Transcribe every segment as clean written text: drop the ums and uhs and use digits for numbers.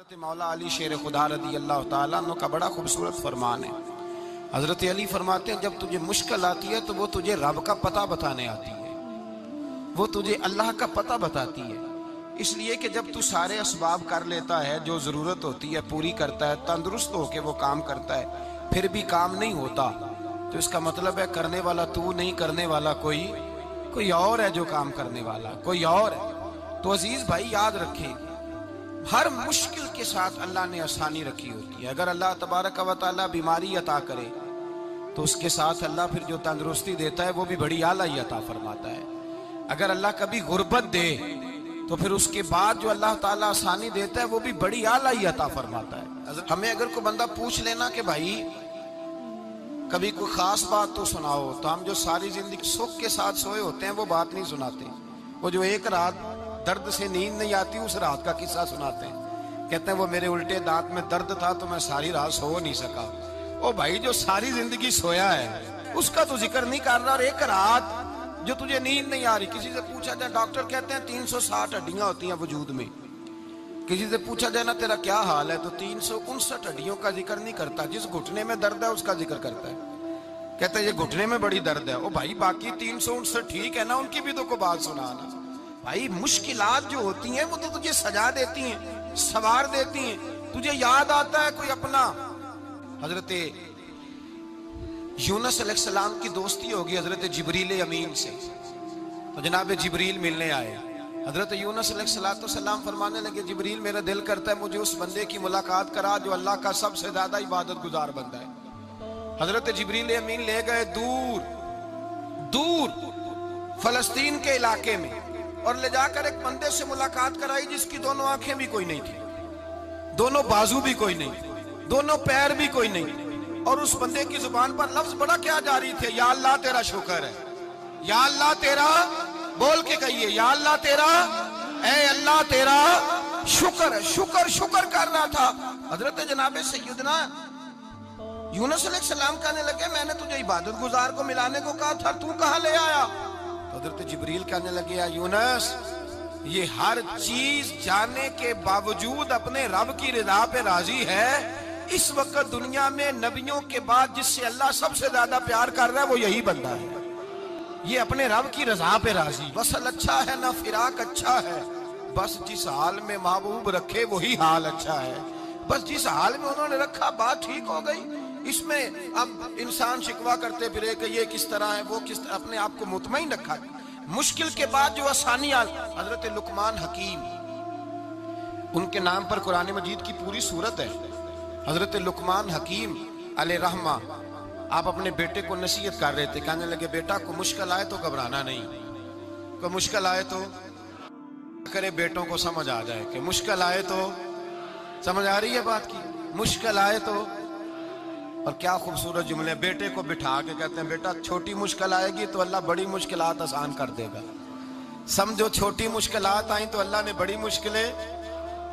हजरत मौला अली शेर खुदा रदी अल्लाह ताला अन्हु का बड़ा खूबसूरत फरमान है। हजरत अली फरमाते हैं जब तुझे मुश्किल आती है तो वो तुझे रब का पता बताने आती है, वो तुझे अल्लाह का पता बताती है। इसलिए कि जब तू सारे असबाब कर लेता है, जो ज़रूरत होती है पूरी करता है, तंदुरुस्त होकर वो काम करता है, फिर भी काम नहीं होता, तो इसका मतलब है करने वाला तू नहीं, करने वाला कोई और है जो काम करने वाला कोई और है। तो अजीज भाई याद रखें, हर मुश्किल के साथ अल्लाह ने आसानी रखी होती है। अगर अल्लाह तबारक व तआला बीमारी अता करे तो उसके साथ अल्लाह फिर जो तंदुरुस्ती देता है वो भी बड़ी आला ही अता फरमाता है। अगर अल्लाह कभी गुर्बत दे तो फिर उसके बाद जो अल्लाह ताला आसानी देता है वो भी बड़ी आला ही अता फरमाता है। हमें अगर कोई बंदा पूछ लेना कि भाई कभी कोई खास बात तो सुनाओ, तो हम जो सारी जिंदगी सुख के साथ सोए होते हैं वो बात नहीं सुनाते। वो जो एक रात दर्द से नींद नहीं आती उस रात का किस्सा सुनाते हैं। कहते हैं वो मेरे उल्टे दांत में दर्द था तो मैं सारी रात सो नहीं सका। ओ भाई जो सारी जिंदगी सोया है उसका तो जिक्र नहीं कर रहा, और एक रात जो तुझे नींद नहीं आ रही। किसी से पूछा जाए, डॉक्टर कहते हैं 360 हड्डियां होती हैं वजूद में। किसी से पूछा जाए ना तेरा क्या हाल है, तो 359 हड्डियों का जिक्र नहीं करता। जिस घुटने में दर्द है उसका जिक्र करता है, कहता है ये घुटने में बड़ी दर्द है। ओ भाई बाकी 359 ठीक है ना, उनकी भी तो कोई बात सुनाना। भाई मुश्किलात जो होती हैं वो तो तुझे सजा देती हैं, सवार देती हैं। तुझे याद आता है कोई अपना हजरत यूनुस अलैहिस्सलाम की दोस्ती होगी हजरत जिब्रील अमीन से, तो जनाब जिब्रील मिलने आए। हजरत यूनुस अलैहिस्सलाम फरमाने लगे, जिब्रील मेरा दिल करता है मुझे उस बंदे की मुलाकात करा जो अल्लाह का सबसे ज्यादा इबादत गुजार बंदा है। हजरत जिब्रील अमीन ले गए दूर दूर फलस्तीन के इलाके में, और ले जाकर एक बंदे से मुलाकात कराई जिसकी दोनों आंखें भी कोई नहीं थी, दोनों बाजू भी कोई नहीं, दोनों पैर भी कोई नहीं, और उस बंदे की जुबान पर लफ्ज बड़ा क्या जारी थे, या अल्लाह तेरा शुक्र है, या अल्लाह तेरा, बोल के कहिए या अल्लाह तेरा, ऐ अल्लाह तेरा शुक्र है। शुक्र शुक्र कर रहा था। हजरत जनाब सैयदना यूनुस अलैहिस्सलाम कहने लगे मैंने तुझे इबादत गुजार को मिलाने को कहा था, तू कहां ले आया? हजरत जिब्रील कहने लगे या यूनुस, ये हर चीज जाने के बावजूद अपने रब की रिदा पे राजी है। इस वक्त दुनिया में नबियों के बाद जिससे अल्लाह सबसे ज्यादा प्यार कर रहा है वो यही बंदा है। ये अपने रब की रजा पे राजी। वसल अच्छा है ना फिराक अच्छा है, बस जिस हाल में महबूब रखे वही हाल अच्छा है। बस जिस हाल में उन्होंने रखा बात ठीक हो गई। इसमें अब इंसान शिकवा करते फिरे कि ये किस तरह है, वो किस तरह, अपने आप को मुतमईन रखा। मुश्किल के बाद जो आसानी आ, हजरत लुकमान हकीम, उनके नाम पर कुरान मजीद की पूरी सूरत है। हजरत लुकमान हकीम अलैहि रहमा आप अपने बेटे को नसीहत कर रहे थे, कहने लगे बेटा को मुश्किल आए तो घबराना नहीं, को मुश्किल आए तो करे, बेटों को समझ आ जाए कि मुश्किल आए तो, समझ आ रही है बात की, मुश्किल आए तो। और क्या खूबसूरत जुमले, बेटे को बिठा के कहते हैं बेटा छोटी मुश्किल आएगी तो अल्लाह बड़ी मुश्किलात आसान कर देगा। समझो छोटी मुश्किलात आई तो अल्लाह ने बड़ी मुश्किलें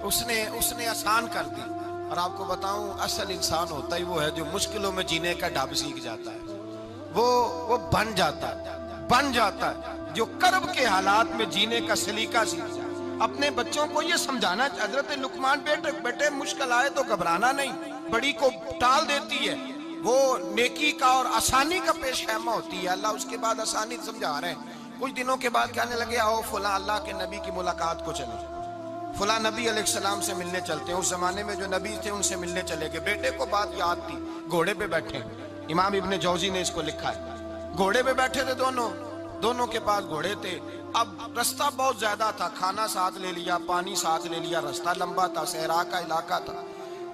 उसने आसान कर दी। और आपको बताऊं असल इंसान होता ही वो है जो मुश्किलों में जीने का ढाब सीख जाता है, वो बन जाता है जो कर्ब के हालात में जीने का सलीका सीख जाता है। अपने बच्चों को ये समझाना, हजरत लुकमान बेटे मुश्किल आए तो घबराना नहीं, बड़ी को टाल देती है, वो नेकी का और आसानी का पेश खैमा होती है। अल्लाह उसके बाद आसानी समझा रहे हैं। कुछ दिनों के बाद कहने लगे आओ फुला अल्लाह के नबी की मुलाकात को चले, फुला नबी अलैहिस्सलाम से मिलने चलते हैं। उस जमाने में जो नबी थे उनसे मिलने चले गए। बेटे को बात याद थी, घोड़े पे बैठे, इमाम इब्ने जौजी ने इसको लिखा है, घोड़े पे बैठे थे दोनों के पास घोड़े थे। अब रास्ता बहुत ज्यादा था, खाना साथ ले लिया, पानी साथ ले लिया, रास्ता लंबा था, सहरा का इलाका था।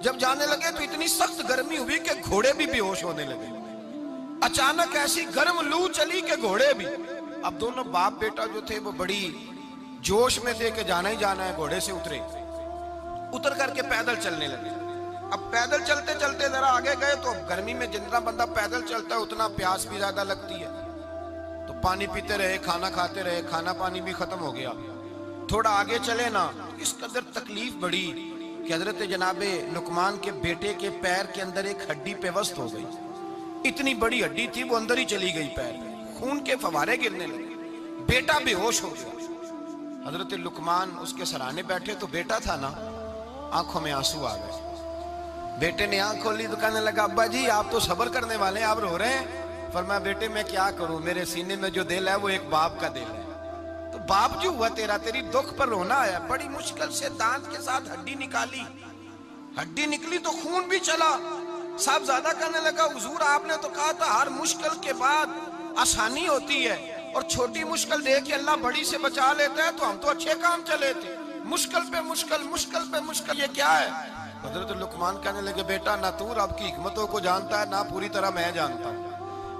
जब जाने लगे तो इतनी सख्त गर्मी हुई कि घोड़े भी बेहोश होने लगे। अचानक ऐसी गर्म लू चली कि घोड़े भी। अब दोनों बाप बेटा जो थे वो बड़ी जोश में थे कि जाना ही जाना है। घोड़े से उतर करके पैदल चलने लगे। अब पैदल चलते चलते जरा आगे गए तो गर्मी में जितना बंदा पैदल चलता है उतना प्यास भी ज्यादा लगती है, तो पानी पीते रहे, खाना खाते रहे, खाना पानी भी खत्म हो गया। थोड़ा आगे चले ना तो इस कदर तकलीफ बढ़ी कि हजरत जनाबे लुकमान के बेटे के पैर के अंदर एक हड्डी पेवस्त हो गई। इतनी बड़ी हड्डी थी वो अंदर ही चली गई पैर में, खून के फवारे गिरने लगे, बेटा बेहोश हो गया। हजरत लुकमान उसके सराहने बैठे तो बेटा था ना, आंखों में आंसू आ गए। बेटे ने आंख खोली तो कहने लगा, अब्बा जी आप तो सब्र करने वाले हैं, आप रो रहे हैं। फरमाया, बेटे मैं क्या करूं, मेरे सीने में जो दिल है वो एक बाप का दिल है। तो बाप जो हुआ तेरा, तेरी दुख पर रोना आया। बड़ी मुश्किल से दांत के साथ हड्डी निकाली, हड्डी निकली तो खून भी चला। साहबजादा कहने लगा, हुजूर आपने तो कहा था हर मुश्किल के बाद आसानी होती है, और छोटी मुश्किल देख के अल्लाह बड़ी से बचा लेता है, तो हम तो अच्छे काम चले थे, मुश्किल पे मुश्किल, मुश्किल पे मुश्किल, ये क्या है? हजरत लुकमान कहने लगे, बेटा ना तू रब की हिकमतों को जानता है, ना पूरी तरह मैं जानता हूँ,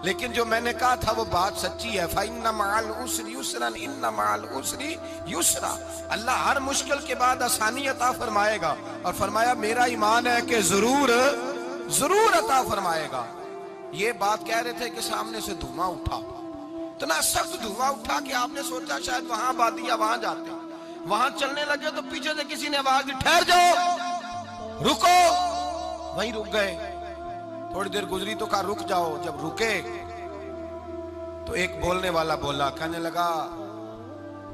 लेकिन जो मैंने कहा था वो बात सच्ची है। फइन्ना मअल उसरी युसरन, इन्ना मअल उसरी युसरा। अल्लाह हर मुश्किल के बाद आसानी अता फरमाएगा, और फरमाया मेरा ईमान है कि जरूर जरूर अता फरमाएगा। ये बात कह रहे थे कि सामने से धुआं उठा, इतना सख्त धुआं उठा कि आपने सोचा शायद वहां आबादी या वहां जाते। वहां चलने लगे तो पीछे से किसी ने आवाज दी, ठहर जाओ, रुको। वहीं रुक गए। थोड़ी देर गुजरी तो कहा रुक जाओ। जब रुके तो एक बोलने वाला बोला, कहने लगा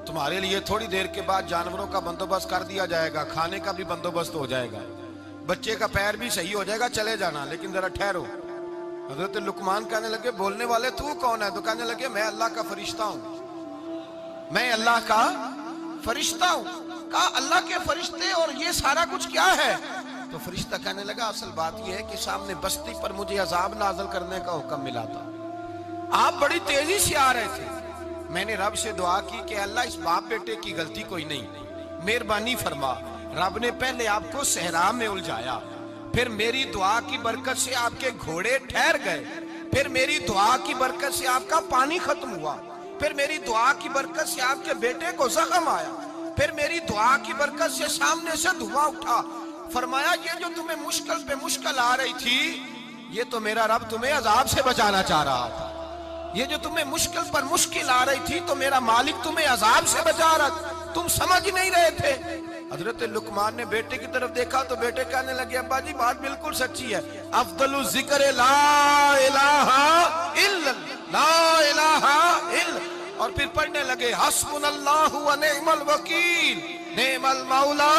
तुम्हारे लिए थोड़ी देर के बाद जानवरों का बंदोबस्त कर दिया जाएगा, खाने का भी बंदोबस्त हो जाएगा, बच्चे का पैर भी सही हो जाएगा, चले जाना, लेकिन जरा ठहरो। हजरत लुकमान कहने लगे, बोलने वाले तू कौन है? तो कहने लगे, मैं अल्लाह का फरिश्ता हूं, मैं अल्लाह का फरिश्ता हूं। कहा अल्लाह के फरिश्ते और ये सारा कुछ क्या है? तो फरिश्ता कहने लगा, असल बात यह है कि सामने बस्ती पर मुझे अजाब नाज़िल करने का हुक्म मिला था, आप बड़ी तेजी से आ रहे थे, मैंने रब से दुआ की कि अल्लाह इस बाप बेटे की गलती कोई नहीं, मेहरबानी फरमा। रब ने पहले आपको सहरा में उलझाया, फिर मेरी दुआ की बरकत से आपके घोड़े ठहर गए, फिर मेरी दुआ की बरकत से आपका पानी खत्म हुआ, फिर मेरी दुआ की बरकत से आपके बेटे को जख्म आया, फिर मेरी दुआ की बरकत से सामने से धुआं उठा। फरमाया ये जो तुम्हें मुश्किल पे मुश्किल आ रही थी, ये तो मेरा रब तुम्हें अजाब से बचाना चाह रहा था। ये जो तुम्हें मुश्किल पर मुश्किल आ रही थी, तो मेरा मालिक तुम्हें अजाब से बचा रहा, तुम समझ ही नहीं रहे थे। हजरत लुकमान ने बेटे की तरफ देखा तो बेटे कहने लगे, अब्बा जी बात बिल्कुल सच्ची है, अफदलु जिक्र ला इलाहा इल्लल्लाह, ला इलाहा इल्लल्लाह। और फिर पढ़ने लगे, हस्बुनल्लाहु व निअमल वकील, निअमल मौला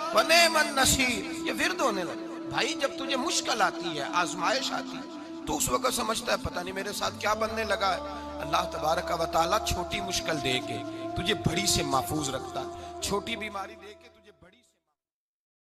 व निअमन नसीर। ये विर्द होने लगे। भाई जब तुझे मुश्किल आती है, आजमाइश आती है, तो उस वक्त समझता है पता नहीं मेरे साथ क्या बनने लगा है। अल्लाह तबारक व तआला छोटी मुश्किल दे के तुझे बड़ी से महफूज रखता है, छोटी बीमारी दे के